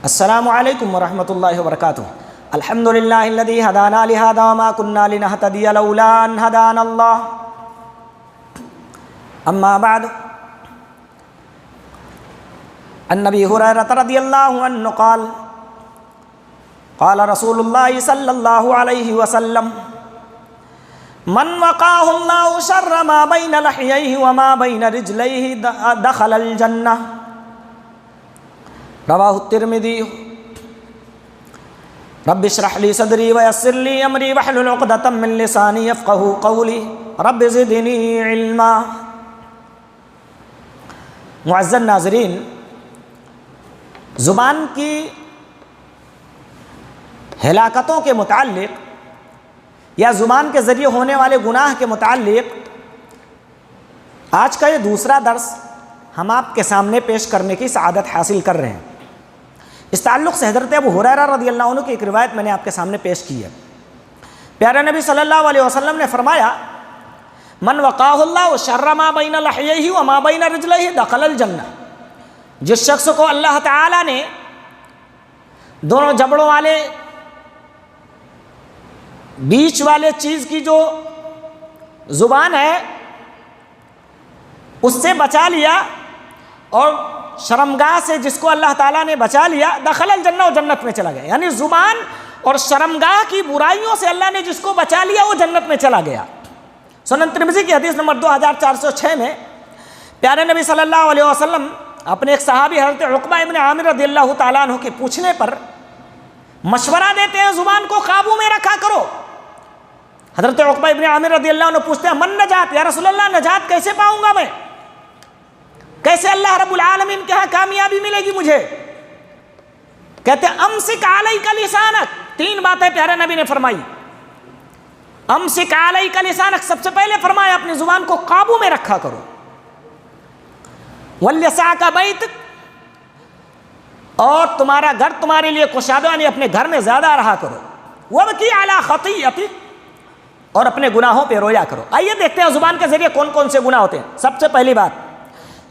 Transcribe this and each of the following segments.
السلام علیکم ورحمۃ اللہ وبرکاتہ۔ الحمد للہ الذی ہدانا لہذا وما کنا لنہتدی لولا ان ہدانا اللہ، اما بعد، عن ابی ہریرہ رضی اللہ عنہ قال قال رسول اللہ صلی اللہ علیہ وسلم من وقاه اللہ شر ما بین لحییہ وما بین رجلیہ دخل الجنہ، رواہ الترمذی۔ رب اشرح لی صدری ویسر لی امری واحلل عقدۃ من لسانی یفقہوا قولی رب زدنی علما۔ معزز ناظرین، زبان کی ہلاکتوں کے متعلق یا زبان کے ذریعے ہونے والے گناہ کے متعلق آج کا یہ دوسرا درس ہم آپ کے سامنے پیش کرنے کی سعادت حاصل کر رہے ہیں۔ اس تعلق سے حضرت ابو ہریرہ رضی اللہ عنہ کی ایک روایت میں نے آپ کے سامنے پیش کی ہے۔ پیارے نبی صلی اللہ علیہ وسلم نے فرمایا من وقاہ اللہ شر ما بین لحییہ وما بین رجلیہ دخل الجنہ، جس شخص کو اللہ تعالیٰ نے دونوں جبڑوں والے بیچ والے چیز کی جو زبان ہے اس سے بچا لیا، اور شرمگاہ سے جس کو اللہ تعالیٰ نے بچا لیا، دخل الجنہ، وہ جنت میں چلا گیا۔ یعنی زبان اور شرمگاہ کی برائیوں سے اللہ نے جس کو بچا لیا وہ جنت میں چلا گیا۔ سنن ترمذی کی حدیث نمبر 2406 میں پیارے نبی صلی اللہ علیہ وسلم اپنے ایک صحابی حضرت عقبہ ابن عامر رضی اللہ تعالیٰ عنہ کے پوچھنے پر مشورہ دیتے ہیں زبان کو قابو میں رکھا کرو۔ حضرت عقبہ ابن عامر رضی اللہ عنہ پوچھتے ہیں من نجات، یا رسول اللہ نجات کیسے پاؤں گا میں، کیسے اللہ رب العالمین کے ہاں کامیابی ملے گی مجھے؟ کہتے ہیں امسک علیک لسانک، تین باتیں پیارے نبی نے فرمائی۔ امسک علیک لسانک، سب سے پہلے فرمایا اپنی زبان کو قابو میں رکھا کرو۔ ولیسعک بیتک، اور تمہارا گھر تمہارے لیے کشادہ، یعنی اپنے گھر میں زیادہ رہا کرو۔ وابکی علی خطیئتک، اور اپنے گناہوں پہ رویا کرو۔ آئیے دیکھتے ہیں زبان کے ذریعے کون کون سے گناہ ہوتے ہیں۔ سب سے پہلی بات،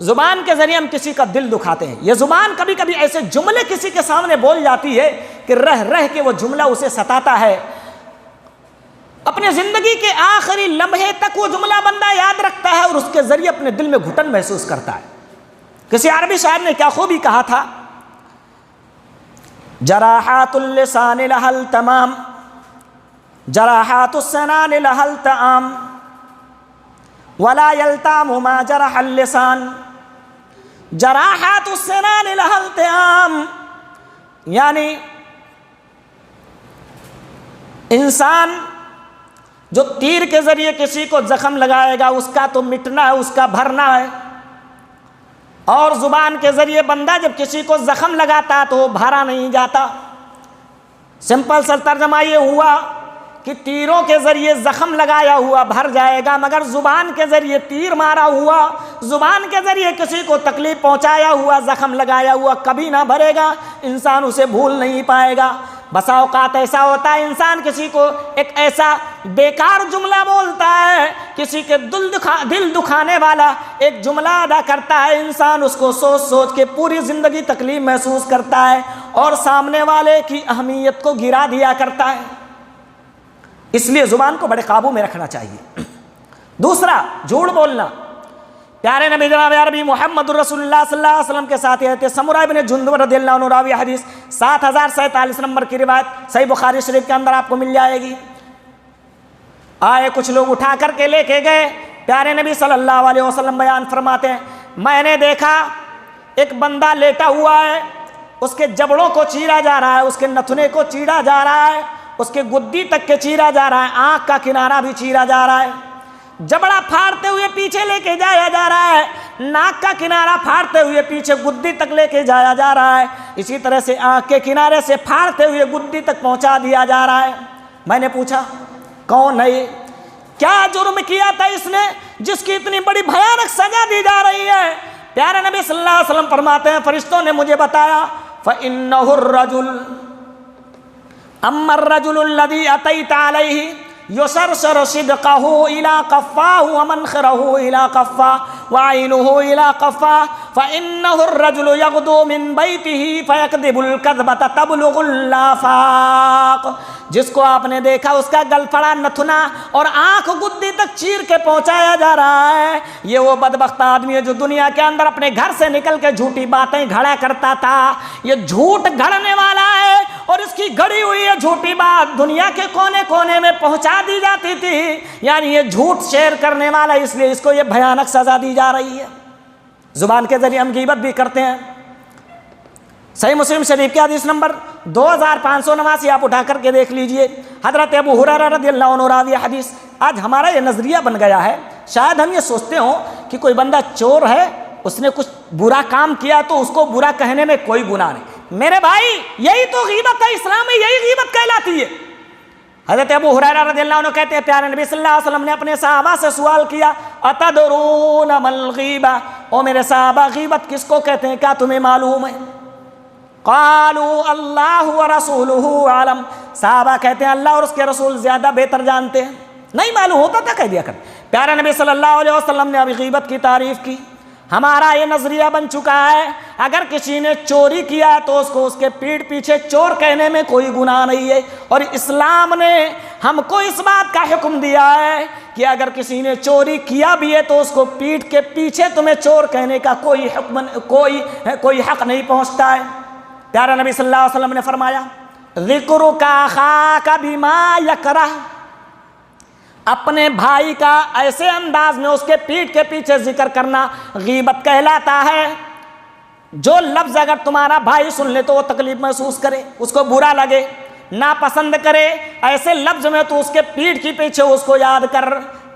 زبان کے ذریعے ہم کسی کا دل دکھاتے ہیں۔ یہ زبان کبھی کبھی ایسے جملے کسی کے سامنے بول جاتی ہے کہ رہ رہ کے وہ جملہ اسے ستاتا ہے، اپنے زندگی کے آخری لمحے تک وہ جملہ بندہ یاد رکھتا ہے اور اس کے ذریعے اپنے دل میں گھٹن محسوس کرتا ہے۔ کسی عربی شاعر نے کیا خوبی کہا تھا، جراحات اللسان لها التمام جراحات السنان لها التآم ولا يلتام ما جرح اللسان جراحات السنان لها التآم، یعنی انسان جو تیر کے ذریعے کسی کو زخم لگائے گا اس کا تو مٹنا ہے، اس کا بھرنا ہے، اور زبان کے ذریعے بندہ جب کسی کو زخم لگاتا ہے تو وہ بھرا نہیں جاتا۔ سمپل سا ترجمہ یہ ہوا کہ تیروں کے ذریعے زخم لگایا ہوا بھر جائے گا، مگر زبان کے ذریعے تیر مارا ہوا، زبان کے ذریعے کسی کو تکلیف پہنچایا ہوا، زخم لگایا ہوا کبھی نہ بھرے گا، انسان اسے بھول نہیں پائے گا۔ بسا اوقات ایسا ہوتا ہے انسان کسی کو ایک ایسا بیکار جملہ بولتا ہے، کسی کے دل دکھانے والا ایک جملہ ادا کرتا ہے، انسان اس کو سوچ سوچ کے پوری زندگی تکلیف محسوس کرتا ہے اور سامنے والے کی اہمیت کو گرا دیا کرتا ہے۔ اس لیے زبان کو بڑے قابو میں رکھنا چاہیے۔ دوسرا، جھوٹ بولنا۔ پیارے نبی جناب عربی محمد رسول اللہ صلی اللہ علیہ وسلم کے ساتھ یہ تھے سمرہ ابن جندب رضی اللہ عنہ، راوی حدیث 7047 نمبر کی روایت صحیح بخاری شریف کے اندر آپ کو مل جائے گی۔ آئے کچھ لوگ اٹھا کر کے لے کے گئے، پیارے نبی صلی اللہ علیہ وسلم بیان فرماتے ہیں میں نے دیکھا ایک بندہ لیٹا ہوا ہے، اس کے جبڑوں کو چیرا جا رہا ہے، اس کے نتنے کو چیرا جا رہا ہے، اس کے گدی تک کے چیرا جا رہا ہے، آنکھ کا کنارہ بھی چیرا جا رہا ہے، جبڑا پھاڑتے ہوئے پیچھے لے کے جایا جا رہا ہے، ناک کا کنارہ پھاڑتے ہوئے پیچھے گدی تک لے کے جایا جا رہا ہے، اسی طرح سے آنکھ کے کنارے سے پھاڑتے ہوئے گدی تک پہنچا دیا جا رہا ہے۔ میں نے پوچھا کون ہے یہ، کیا جرم کیا تھا اس نے جس کی اتنی بڑی بھیانک سزا دی جا رہی ہے؟ پیارے نبی صلی اللہ علیہ وسلم فرماتے ہیں فرشتوں نے مجھے بتایا فَإِنَّهُ الرَّجُلُ أَمَّا الرَّجُلُ الَّذِي أَتَيْتَ عَلَيْهِ يشرشر صدقه إلى قفاه ومنخره إلى قفاه وعينه إلى قفاه فإنه الرجل يغدو من بيته فيكذب الكذبة تبلغ الآفاق. جس کو آپ نے دیکھا اس کا گل پڑا نتنا اور آنکھ گدی تک چیر کے پہنچایا جا رہا ہے، یہ وہ بدبخت آدمی ہے جو دنیا کے اندر اپنے گھر سے نکل کے جھوٹی باتیں گھڑا کرتا تھا. یہ جھوٹ گھڑنے والا ہے اور اس کی گھڑی ہوئی ہے جھوٹی بات دنیا کے کونے کونے میں پہنچا دی جاتی تھی. یعنی یہ جھوٹ شیئر کرنے والا، اس لیے اس کو یہ بھیانک سزا دی جا رہی ہے. زبان کے ذریعے ہم غیبت بھی کرتے ہیں. صحیح مسلم شریف کی حدیث نمبر 2589 آپ اٹھا کر کے دیکھ لیجئے. حضرت ابو ہریرہ رضی اللہ عنہ راوی حدیث. آج ہمارا یہ نظریہ بن گیا ہے، شاید ہم یہ سوچتے ہوں کہ کوئی بندہ چور ہے، اس نے کچھ برا کام کیا تو اس کو برا کہنے میں کوئی گناہ نہیں. میرے بھائی یہی تو غیبت ہے، اسلام میں یہی غیبت کہلاتی ہے. حضرت ابو ہریرہ رضی اللہ عنہ کہتے ہیں پیارے نبی صلی اللہ علیہ وسلم نے اپنے صحابہ سے سوال کیا اتدرون ما الغیبہ، او میرے صحابہ غیبت کس کو کہتے ہیں، کیا تمہیں معلوم ہے؟ قالوا اللہ ورسولہ عالم، صحابہ کہتے ہیں اللہ اور اس کے رسول زیادہ بہتر جانتے ہیں. نہیں معلوم ہوتا تھا کہہ دیا کر. پیارے نبی صلی اللہ علیہ وسلم نے ابھی غیبت کی تعریف کی. ہمارا یہ نظریہ بن چکا ہے اگر کسی نے چوری کیا تو اس کو اس کے پیٹھ پیچھے چور کہنے میں کوئی گناہ نہیں ہے. اور اسلام نے ہم کو اس بات کا حکم دیا ہے کہ اگر کسی نے چوری کیا بھی ہے تو اس کو پیٹھ کے پیچھے تمہیں چور کہنے کا کوئی حق نہیں پہنچتا ہے. پیارا نبی صلی اللہ علیہ وسلم نے فرمایا ذکرک اخاک بما یکرہ، اپنے بھائی کا ایسے انداز میں اس کے پیٹھ کے پیچھے ذکر کرنا غیبت کہلاتا ہے. جو لفظ اگر تمہارا بھائی سن لے تو وہ تکلیف محسوس کرے، اس کو برا لگے، ناپسند کرے، ایسے لفظ میں تو اس کے پیٹھ کے پیچھے اس کو یاد کر،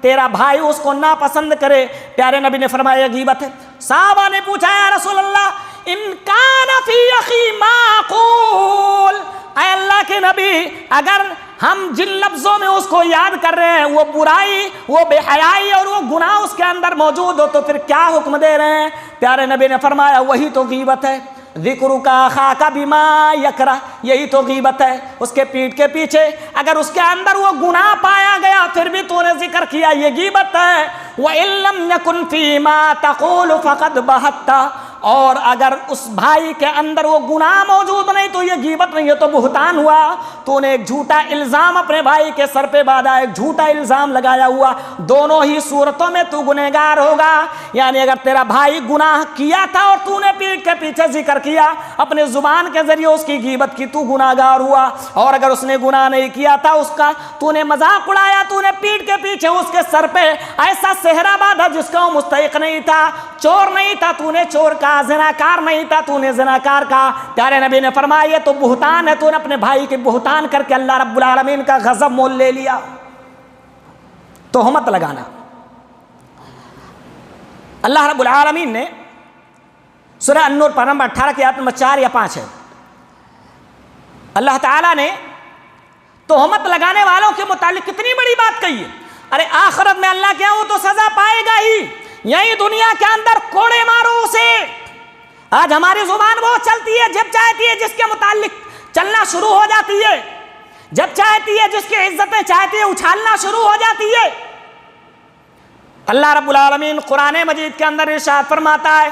تیرا بھائی اس کو ناپسند کرے. پیارے نبی نے فرمایا غیبت ہے. صحابہ نے پوچھا یا رسول اللہ ان کان فی اخی ما اقول، اے اللہ کے نبی اگر ہم جن لفظوں میں اس کو یاد کر رہے ہیں وہ برائی، وہ بے حیائی اور وہ گناہ اس کے اندر موجود ہو تو پھر کیا حکم دے رہے ہیں؟ پیارے نبی نے فرمایا وہی تو غیبت ہے. ذکرک اخاک بما یکرہ، یہی تو غیبت ہے. اس کے پیٹھ کے پیچھے اگر اس کے اندر وہ گناہ پایا گیا پھر بھی تو نے ذکر کیا، یہ غیبت ہے. وَإِن لَّمْ يَكُنْ فِي مَا تَقُولُ فَقَدْ بَهَتَّ، اور اگر اس بھائی کے اندر وہ گناہ موجود نہیں تو یہ غیبت نہیں ہے، تو بہتان ہوا. تو نے ایک جھوٹا الزام اپنے بھائی کے سر پہ باندھا، ایک جھوٹا الزام لگایا ہوا. دونوں ہی صورتوں میں تو گنہگار ہوگا. یعنی اگر تیرا بھائی گناہ کیا تھا اور تو نے پیٹھ کے پیچھے ذکر کیا، اپنے زبان کے ذریعے اس کی غیبت کی، تو گناہگار ہوا. اور اگر اس نے گناہ نہیں کیا تھا، اس کا تو نے مذاق اڑایا، تو نے پیٹھ کے پیچھے اس کے سر پہ ایسا صحرا باندھا جس کا وہ مستحق نہیں تھا. چور نہیں تھا تو نے چور کا، زناکار نہیں تھا تو نے زناکار کا. پیارے نبی نے فرمایا یہ تو بہتان ہے، تو نے اپنے بھائی کے بہتان کر کے اللہ رب العالمین کا غضب مول لے لیا. تہمت لگانا. اللہ رب العالمین نے سورہ النور پر نمبر 18 کی آیت نمبر 4 یا 5 ہے، اللہ تعالیٰ نے تہمت لگانے والوں کے متعلق کتنی بڑی بات کہی ہے. ارے آخرت میں اللہ کے ہاں وہ تو سزا پائے گا ہی، یہی دنیا کے اندر کوڑے مارو اسے. آج ہماری زبان وہ چلتی ہے جب چاہتی ہے جس کے متعلق چلنا شروع ہو جاتی ہے، جب چاہتی ہے جس کی عزتیں چاہتی ہے اچھالنا شروع ہو جاتی ہے. اللہ رب العالمین قرآن مجید کے اندر ارشاد فرماتا ہے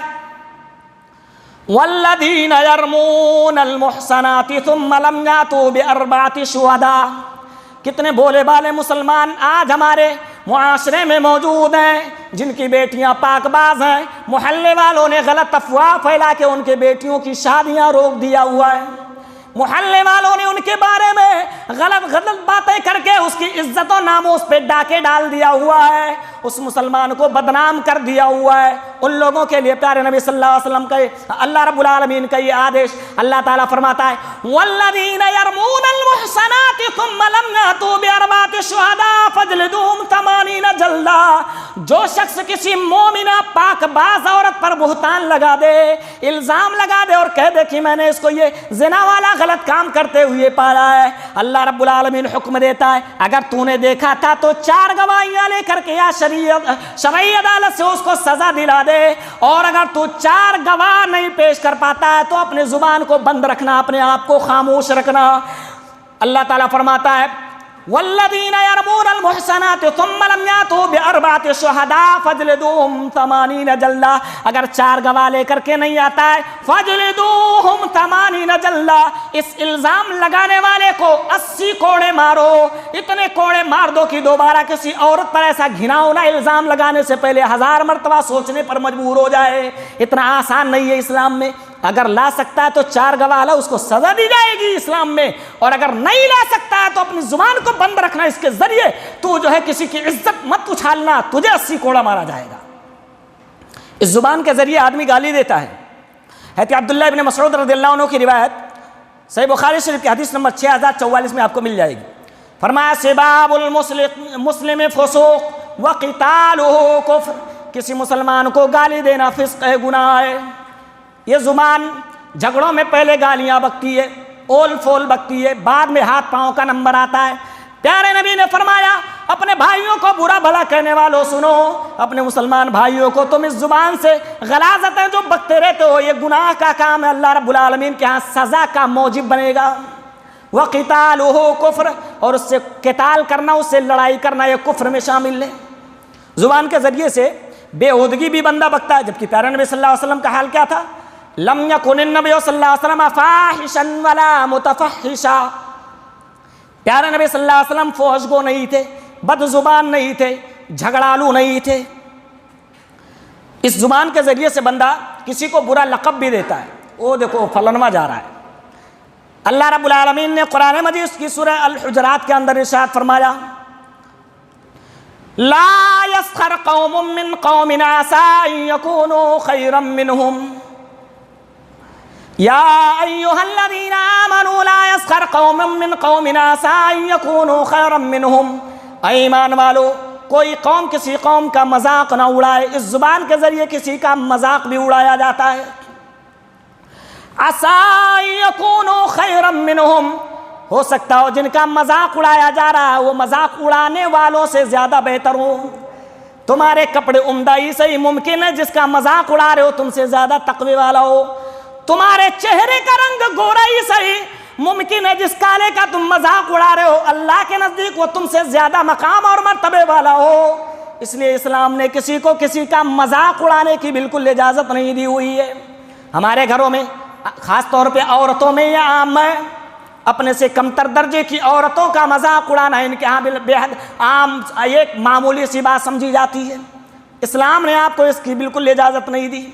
والذین یرمون المحصنات ثم لم یاتوا باربعۃ شہداء. کتنے بولے بالے مسلمان آج ہمارے معاشرے میں موجود ہیں جن کی بیٹیاں پاک باز ہیں. محلے والوں نے غلط افواہ پھیلا کے ان کے بیٹیوں کی شادیاں روک دیا ہوا ہے. محلے والوں نے ان کے بارے میں غلط باتیں کر کے اس کی عزت و ناموس پہ ڈاکے ڈال دیا ہوا ہے، اس مسلمان کو بدنام کر دیا ہوا ہے. ان لوگوں کے لیے پیارے نبی صلی اللہ علیہ وسلم کا اللہ رب العالمین کا یہ آدیش. اللہ تعالیٰ فرماتا ہے والذین یرمون المحصنات ثم لم یاتوا باربعۃ شہداء فاجلدوہم 80 جلدہ. جو شخص کسی مومنہ پاک باز عورت پر بہتان لگا دے، الزام لگا دے اور کہہ دے کہ میں نے اس کو یہ زنا والا غلط کام کرتے ہوئے پایا ہے، اللہ رب العالمین حکم دیتا ہے اگر تو نے دیکھا تھا تو 4 گواہیاں لے کر کے یا شرعی عدالت سے اس کو سزا دلا دے. اور اگر تو 4 گواہ نہیں پیش کر پاتا ہے تو اپنے زبان کو بند رکھنا، اپنے آپ کو خاموش رکھنا. اللہ تعالیٰ فرماتا ہے والذین یرمون المحصنات ثم لم یاتوا باربعۃ شہداء فاجلدوہم 80 جلدہ، اگر 4 گواہ لے کر کے نہیں آتا ہے فاجلدوہم 80 جلدہ، اس الزام لگانے والے کو 80 کوڑے مارو، اتنے کوڑے مار دو کہ دوبارہ کسی عورت پر ایسا گھناؤنا الزام لگانے سے پہلے 1000 مرتبہ سوچنے پر مجبور ہو جائے۔ اتنا آسان نہیں ہے اسلام میں، اگر لا سکتا ہے تو 4 گواہ لا، اس کو سزا دی جائے گی اسلام میں، اور اگر نہیں لا سکتا ہے تو اپنی زبان کو بند رکھنا، اس کے ذریعے تو جو ہے کسی کی عزت مت اچھالنا، تجھے 80 کوڑا مارا جائے گا۔ اس زبان کے ذریعے آدمی گالی دیتا ہے۔ حضرت عبداللہ ابن مسعود رضی اللہ عنہ کی روایت صحیح بخاری شریف کی حدیث نمبر 6044 میں آپ کو مل جائے گی۔ فرمایا سباب المسلم فسوق وقتالہ کفر، کسی مسلمان کو گالی دینا فسق ہے، گناہ ہے۔ یہ زبان جھگڑوں میں پہلے گالیاں بکتی ہے، اول فول بکتی ہے، بعد میں ہاتھ پاؤں کا نمبر آتا ہے۔ پیارے نبی نے فرمایا اپنے بھائیوں کو برا بھلا کہنے والوں سنو، اپنے مسلمان بھائیوں کو تم اس زبان سے غلاظتیں جو بکتے رہتے ہو، یہ گناہ کا کام ہے، اللہ رب العالمین کے ہاں سزا کا موجب بنے گا۔ وَقِتَالُهُ کفر، اور اس سے قتال کرنا، اس سے لڑائی کرنا، یہ کفر میں شامل ہے۔ زبان کے ذریعے سے بے ہودگی بھی بندہ بکتا ہے، جبکہ پیارے نبی صلی اللہ علیہ وسلم کا حال کیا تھا؟ لم یکن النبی صلی اللہ علیہ وسلم فاحشا ولا متفحشا، پیارے نبی صلی اللہ علیہ وسلم فحش گو نہیں تھے، بد زبان نہیں تھے، جھگڑالو نہیں تھے۔ اس زبان کے ذریعے سے بندہ کسی کو برا لقب بھی دیتا ہے، وہ دیکھو فلنوا جا رہا ہے۔ اللہ رب العالمین نے قرآن مجید کی سورہ الحجرات کے اندر ارشاد فرمایا لا يسخر قوم من قوم عسى ان يكونوا خيرا منهم یا ایھا الذین آمنوا لا يسخر قوم من قوم عسى ان يكونوا خيرا منهم، اے ایمان والو کوئی قوم کسی قوم کا مذاق نہ اڑائے۔ اس زبان کے ذریعے کسی کا مذاق بھی اڑایا جاتا ہے۔ عسى ان يكونوا خيرا منهم، ہو سکتا ہو جن کا مذاق اڑایا جا رہا ہے وہ مذاق اڑانے والوں سے زیادہ بہتر ہو۔ تمہارے کپڑے عمدہ ہی صحیح، ممکن ہے جس کا مذاق اڑا رہے ہو تم سے زیادہ تقوی والا ہو۔ تمہارے چہرے کا رنگ گورا ہی صحیح، ممکن ہے جس کالے کا تم مذاق اڑا رہے ہو اللہ کے نزدیک وہ تم سے زیادہ مقام اور مرتبے والا ہو۔ اس لیے اسلام نے کسی کو کسی کا مذاق اڑانے کی بالکل اجازت نہیں دی ہوئی ہے۔ ہمارے گھروں میں خاص طور پہ عورتوں میں یہ عام ہے، اپنے سے کمتر درجے کی عورتوں کا مذاق اڑانا ان کے ہاں بے حد عام، ایک معمولی سی بات سمجھی جاتی ہے۔ اسلام نے آپ کو اس کی بالکل اجازت نہیں دی۔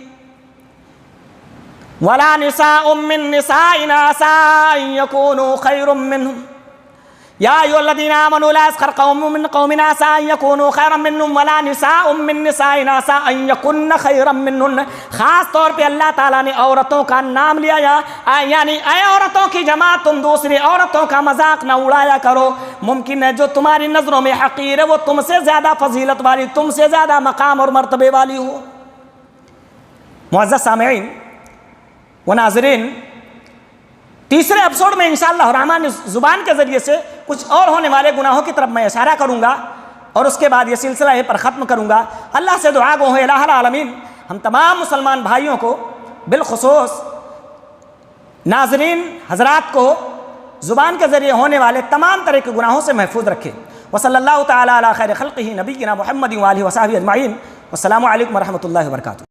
وَلَا نِسَاءٌ مِّن نِّسَاءٍ عَسَىٰ أَن يَكُونُوا خَيْرًا مِّنْهُمْ يَا أَيُّهَا الَّذِينَ آمَنُوا لَا يَسْخَرْ قَوْمٌ مِّن قَوْمٍ عَسَىٰ أَن يَكُونُوا خَيْرًا مِّنْهُمْ وَلَا نِسَاءٌ مِّن نِّسَاءٍ عَسَىٰ أَن يَكُنَّ خَيْرًا مِّنْهُنَّ، خاص طور پہ اللہ تعالیٰ نے عورتوں کا نام لیا، یعنی اے عورتوں کی جماعت تم دوسری عورتوں کا مذاق نہ اڑایا کرو، ممکن ہے جو تمہاری نظروں میں حقیر ہے وہ تم سے زیادہ فضیلت والی، تم سے زیادہ مقام اور مرتبے والی ہو۔ معزز سامعین و ناظرین، تیسرے ایپیسوڈ میں انشاءاللہ الرحمن زبان کے ذریعے سے کچھ اور ہونے والے گناہوں کی طرف میں اشارہ کروں گا، اور اس کے بعد یہ سلسلہ یہیں پر ختم کروں گا۔ اللہ سے دعا گو ہے الہ العالمین ہم تمام مسلمان بھائیوں کو، بالخصوص ناظرین حضرات کو، زبان کے ذریعے ہونے والے تمام طرح کے گناہوں سے محفوظ رکھے۔ وصلی اللہ تعالی علی خیر خلقہ نبینا محمد وآلہ وصحبہ اجمعین۔ والسلام علیکم ورحمۃ اللہ وبرکاتہ۔